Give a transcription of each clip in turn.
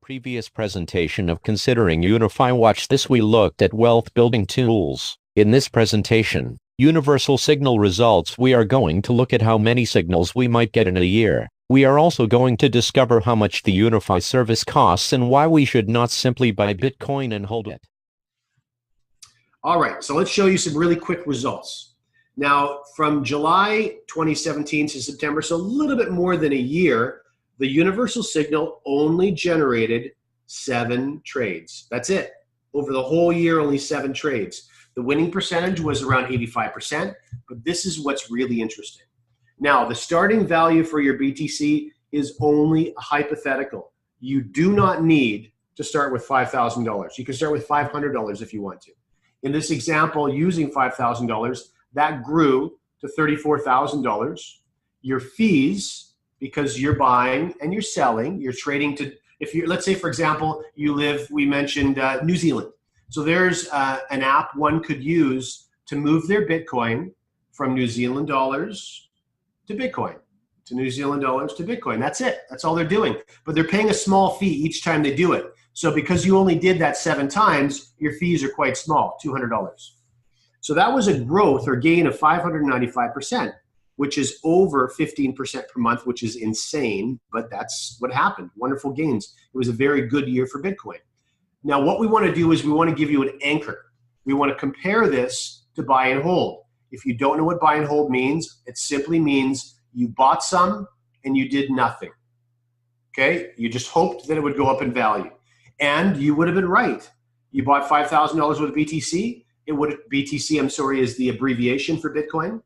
previous presentation of considering Unify, watch this. We looked at wealth building tools. In this presentation, universal signal results, we are going to look at how many signals we might get in a year. We are also going to discover how much the Unify service costs and why we should not simply buy Bitcoin and hold it. All right, so let's show you some really quick results. Now, from July 2017 to September, so a little bit more than a year, the universal signal only generated 7 trades. That's it. Over the whole year, only 7 trades. The winning percentage was around 85%, but this is what's really interesting. Now, the starting value for your BTC is only hypothetical. You do not need to start with $5,000. You can start with $500 if you want to. In this example, using $5,000, that grew to $34,000. Your fees, because you're buying and you're selling, you're trading to, if you're, let's say, for example, you live, we mentioned New Zealand. So there's an app one could use to move their Bitcoin from New Zealand dollars to Bitcoin, to New Zealand dollars to Bitcoin. That's it. That's all they're doing. But they're paying a small fee each time they do it. So because you only did that 7 times, your fees are quite small, $200. So that was a growth or gain of 595%, which is over 15% per month, which is insane, but that's what happened. Wonderful gains. It was a very good year for Bitcoin. Now, what we want to do is we want to give you an anchor. We want to compare this to buy and hold. If you don't know what buy and hold means, it simply means you bought some and you did nothing. Okay? You just hoped that it would go up in value. And you would have been right. You bought $5,000 worth of BTC. BTC, I'm sorry, is the abbreviation for Bitcoin.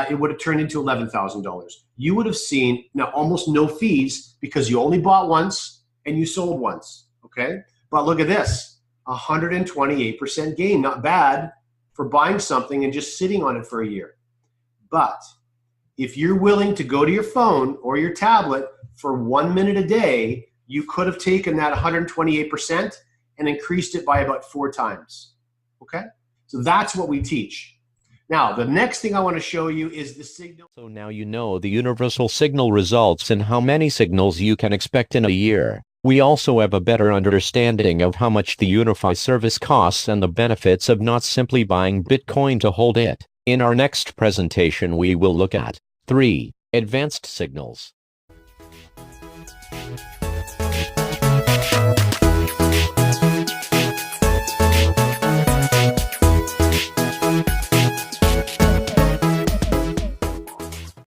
It would have turned into $11,000. You would have seen now almost no fees because you only bought once and you sold once. Okay? But look at this, 128% gain. Not bad for buying something and just sitting on it for a year. But if you're willing to go to your phone or your tablet for 1 minute a day, you could have taken that 128% and increased it by about 4 times. Okay? So that's what we teach. Now, the next thing I want to show you is the signal. So now you know the universal signal results and how many signals you can expect in a year. We also have a better understanding of how much the Unify service costs and the benefits of not simply buying Bitcoin to hold it. In our next presentation, we will look at 3. Advanced signals.